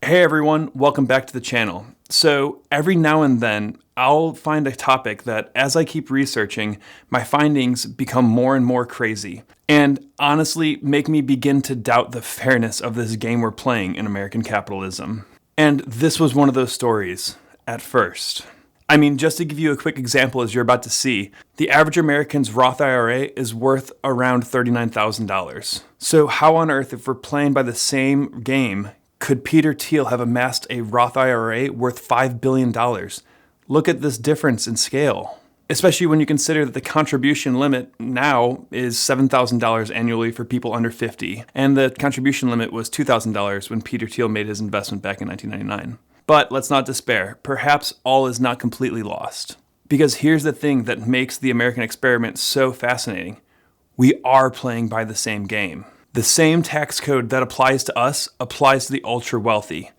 Hey everyone, welcome back to the channel. So every now and then I'll find a topic that as I keep researching, my findings become more and more crazy and honestly make me begin to doubt the fairness of this game we're playing in American capitalism. And this was one of those stories at first. I mean, just to give you a quick example, as you're about to see, the average American's Roth IRA is worth around $39,000. So how on earth, if we're playing by the same game, could Peter Thiel have amassed a Roth IRA worth $5 billion? Look at this difference in scale, especially when you consider that the contribution limit now is $7,000 annually for people under 50, and the contribution limit was $2,000 when Peter Thiel made his investment back in 1999. But let's not despair. Perhaps all is not completely lost. Because here's the thing that makes the American experiment so fascinating. We are playing by the same game. The same tax code that applies to us applies to the ultra wealthy.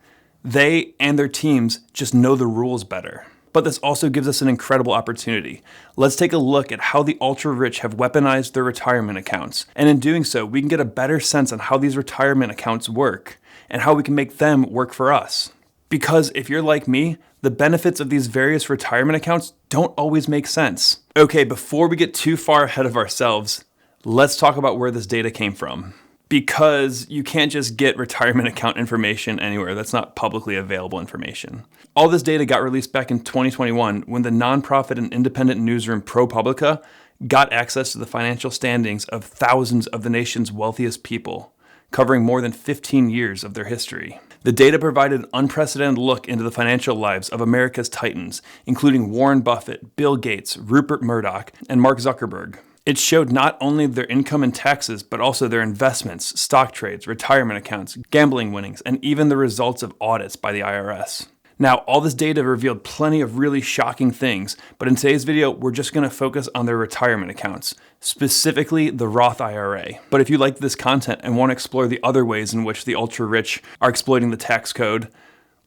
They and their teams just know the rules better. But this also gives us an incredible opportunity. Let's take a look at how the ultra rich have weaponized their retirement accounts. And in doing so, we can get a better sense on how these retirement accounts work and how we can make them work for us. Because if you're like me, the benefits of these various retirement accounts don't always make sense. Okay, before we get too far ahead of ourselves, let's talk about where this data came from. Because you can't just get retirement account information anywhere. That's not publicly available information. All this data got released back in 2021 when the nonprofit and independent newsroom ProPublica got access to the financial standings of thousands of the nation's wealthiest people, covering more than 15 years of their history. The data provided an unprecedented look into the financial lives of America's titans, including Warren Buffett, Bill Gates, Rupert Murdoch, and Mark Zuckerberg. It showed not only their income and taxes, but also their investments, stock trades, retirement accounts, gambling winnings, and even the results of audits by the IRS. Now, all this data revealed plenty of really shocking things, but in today's video, we're just going to focus on their retirement accounts, specifically the Roth IRA. But if you like this content and want to explore the other ways in which the ultra-rich are exploiting the tax code,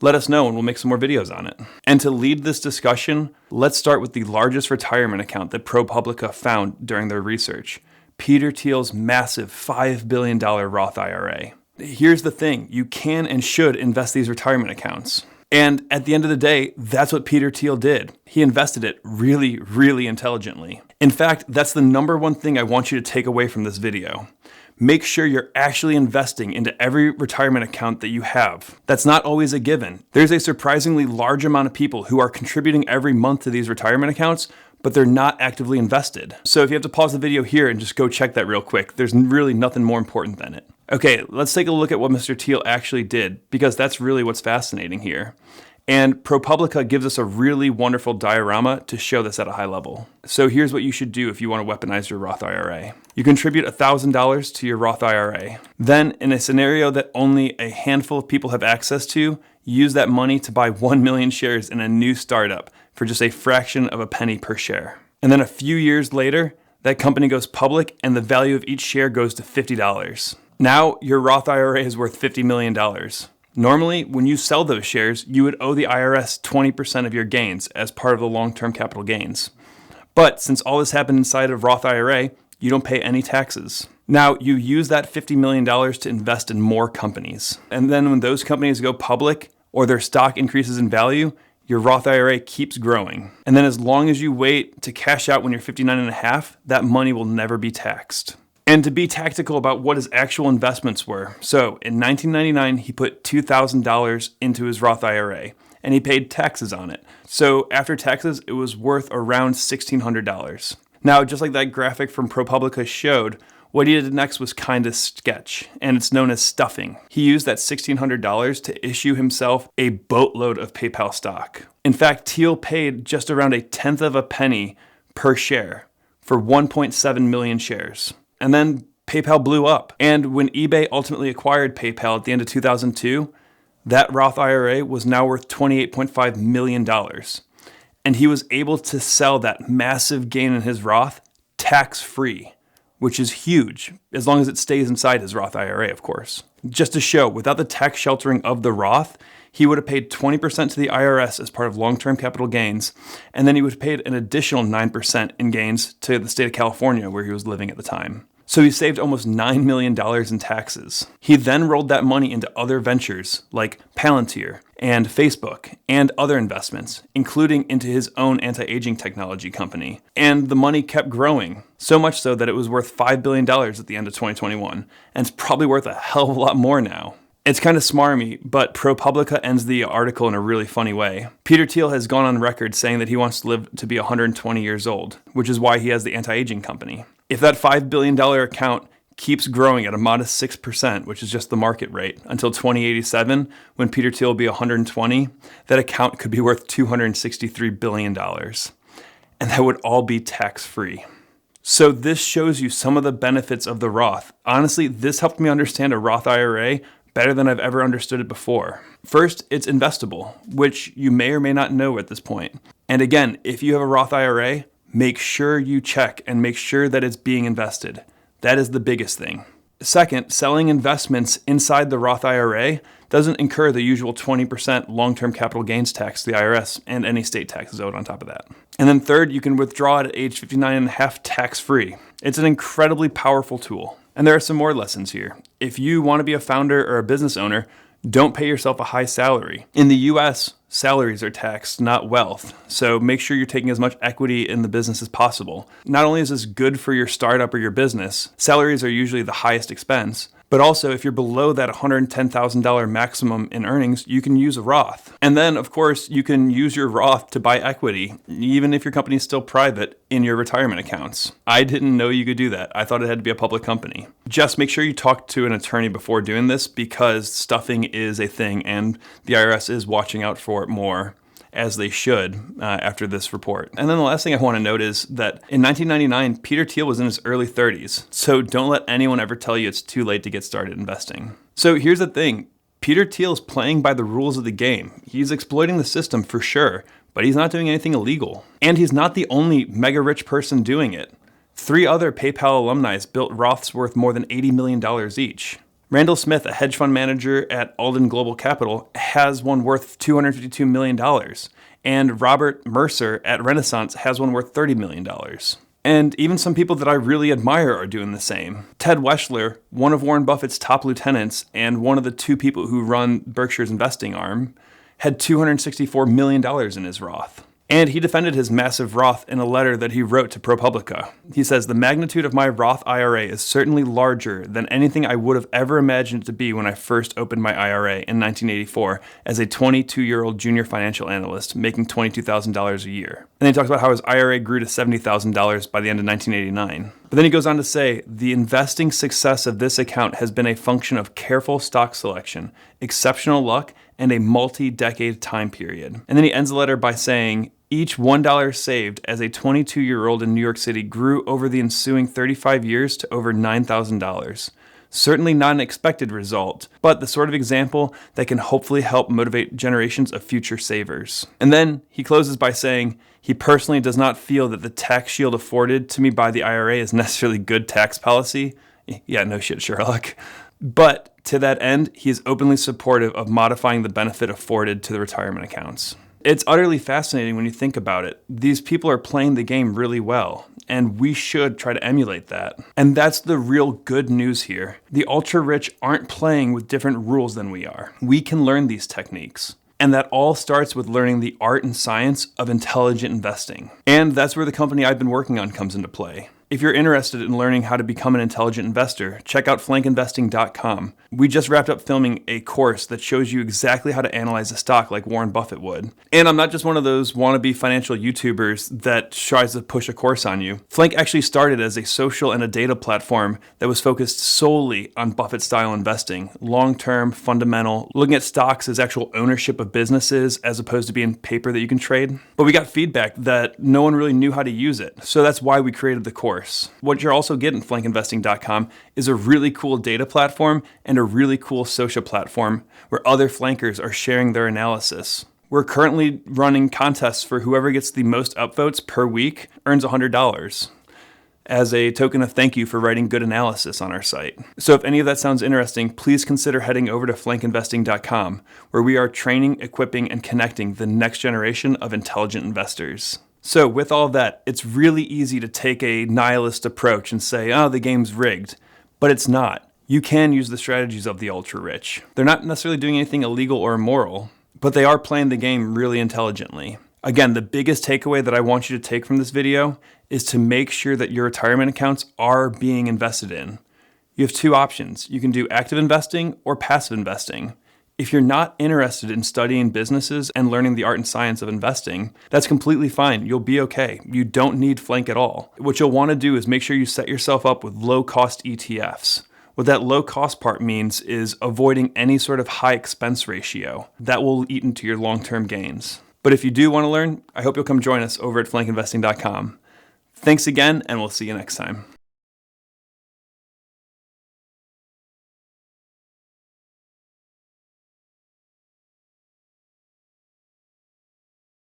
let us know and we'll make some more videos on it. And to lead this discussion, let's start with the largest retirement account that ProPublica found during their research, Peter Thiel's massive $5 billion Roth IRA. Here's the thing, you can and should invest these retirement accounts. And at the end of the day, that's what Peter Thiel did. He invested it really, really intelligently. In fact, that's the number one thing I want you to take away from this video. Make sure you're actually investing into every retirement account that you have. That's not always a given. There's a surprisingly large amount of people who are contributing every month to these retirement accounts, but they're not actively invested. So if you have to pause the video here and just go check that real quick, there's really nothing more important than it. Okay, let's take a look at what Mr. Teal actually did, because that's really what's fascinating here. And ProPublica gives us a really wonderful diorama to show this at a high level. So here's what you should do if you want to weaponize your Roth IRA. You contribute $1,000 to your Roth IRA. Then, in a scenario that only a handful of people have access to, use that money to buy 1 million shares in a new startup for just a fraction of a penny per share. And then a few years later, that company goes public and the value of each share goes to $50. Now, your Roth IRA is worth $50 million. Normally, when you sell those shares, you would owe the IRS 20% of your gains as part of the long-term capital gains. But since all this happened inside of Roth IRA, you don't pay any taxes. Now, you use that $50 million to invest in more companies. And then when those companies go public or their stock increases in value, your Roth IRA keeps growing. And then as long as you wait to cash out when you're 59 and a half, that money will never be taxed. And to be tactical about what his actual investments were. So in 1999, he put $2,000 into his Roth IRA and he paid taxes on it. So after taxes, it was worth around $1,600. Now, just like that graphic from ProPublica showed, what he did next was kind of sketch, and it's known as stuffing. He used that $1,600 to issue himself a boatload of PayPal stock. In fact, Teal paid just around a tenth of a penny per share for 1.7 million shares. And then PayPal blew up. And when eBay ultimately acquired PayPal at the end of 2002, that Roth IRA was now worth $28.5 million. And he was able to sell that massive gain in his Roth tax-free, which is huge, as long as it stays inside his Roth IRA, of course. Just to show, without the tax sheltering of the Roth, he would have paid 20% to the IRS as part of long-term capital gains, and then he would have paid an additional 9% in gains to the state of California where he was living at the time. So he saved almost $9 million in taxes. He then rolled that money into other ventures like Palantir and Facebook and other investments, including into his own anti-aging technology company. And the money kept growing, so much so that it was worth $5 billion at the end of 2021, and it's probably worth a hell of a lot more now. It's kind of smarmy, but ProPublica ends the article in a really funny way. Peter Thiel has gone on record saying that he wants to live to be 120 years old, which is why he has the anti-aging company. If that $5 billion account keeps growing at a modest 6%, which is just the market rate, until 2087, when Peter Thiel will be 120, that account could be worth $263 billion. And that would all be tax-free. So this shows you some of the benefits of the Roth. Honestly, this helped me understand a Roth IRA better than I've ever understood it before. First, it's investable, which you may or may not know at this point. And again, if you have a Roth IRA, make sure you check and make sure that it's being invested. That is the biggest thing. Second, selling investments inside the Roth IRA doesn't incur the usual 20% long-term capital gains tax to the IRS and any state taxes owed on top of that. And then third, you can withdraw it at age 59 and a half tax-free. It's an incredibly powerful tool. And there are some more lessons here. If you want to be a founder or a business owner, don't pay yourself a high salary. In the US, salaries are taxed, not wealth. So make sure you're taking as much equity in the business as possible. Not only is this good for your startup or your business, salaries are usually the highest expense, but also if you're below that $110,000 maximum in earnings, you can use a Roth. And then, of course, you can use your Roth to buy equity, even if your company is still private, in your retirement accounts. I didn't know you could do that. I thought it had to be a public company. Just make sure you talk to an attorney before doing this, because stuffing is a thing and the IRS is watching out for it more, as they should after this report. And then the last thing I want to note is that in 1999, Peter Thiel was in his early 30s. So don't let anyone ever tell you it's too late to get started investing. So here's the thing. Peter Thiel is playing by the rules of the game. He's exploiting the system for sure, but he's not doing anything illegal. And he's not the only mega rich person doing it. 3 other PayPal alumni built Roths worth more than $80 million each. Randall Smith, a hedge fund manager at Alden Global Capital, has one worth $252 million. And Robert Mercer at Renaissance has one worth $30 million. And even some people that I really admire are doing the same. Ted Weschler, one of Warren Buffett's top lieutenants and one of the 2 people who run Berkshire's investing arm, had $264 million in his Roth. And he defended his massive Roth in a letter that he wrote to ProPublica. He says, "The magnitude of my Roth IRA is certainly larger than anything I would have ever imagined it to be when I first opened my IRA in 1984 as a 22-year-old junior financial analyst making $22,000 a year." And then he talks about how his IRA grew to $70,000 by the end of 1989. But then he goes on to say, "The investing success of this account has been a function of careful stock selection, exceptional luck, and a multi-decade time period." And then he ends the letter by saying, "Each $1 saved as a 22-year-old in New York City grew over the ensuing 35 years to over $9,000. Certainly not an expected result, but the sort of example that can hopefully help motivate generations of future savers." And then he closes by saying, he personally does not feel that the tax shield afforded to me by the IRA is necessarily good tax policy. Yeah, no shit, Sherlock. But to that end, he is openly supportive of modifying the benefit afforded to the retirement accounts. It's utterly fascinating when you think about it. These people are playing the game really well, and we should try to emulate that. And that's the real good news here. The ultra-rich aren't playing with different rules than we are. We can learn these techniques. And that all starts with learning the art and science of intelligent investing. And that's where the company I've been working on comes into play. If you're interested in learning how to become an intelligent investor, check out flankinvesting.com. We just wrapped up filming a course that shows you exactly how to analyze a stock like Warren Buffett would. And I'm not just one of those wannabe financial YouTubers that tries to push a course on you. Flank actually started as a social and a data platform that was focused solely on Buffett-style investing, long-term, fundamental, looking at stocks as actual ownership of businesses as opposed to being paper that you can trade. But we got feedback that no one really knew how to use it, so that's why we created the course. What you're also getting at flankinvesting.com is a really cool data platform and a really cool social platform where other flankers are sharing their analysis. We're currently running contests for whoever gets the most upvotes per week earns $100 as a token of thank you for writing good analysis on our site. So if any of that sounds interesting, please consider heading over to flankinvesting.com, where we are training, equipping, and connecting the next generation of intelligent investors. So with all that, it's really easy to take a nihilist approach and say, oh, the game's rigged. But it's not. You can use the strategies of the ultra-rich. They're not necessarily doing anything illegal or immoral, but they are playing the game really intelligently. Again, the biggest takeaway that I want you to take from this video is to make sure that your retirement accounts are being invested in. You have two options. You can do active investing or passive investing. If you're not interested in studying businesses and learning the art and science of investing, that's completely fine. You'll be okay. You don't need Flank at all. What you'll want to do is make sure you set yourself up with low-cost ETFs. What that low-cost part means is avoiding any sort of high expense ratio. That will eat into your long-term gains. But if you do want to learn, I hope you'll come join us over at flankinvesting.com. Thanks again, and we'll see you next time.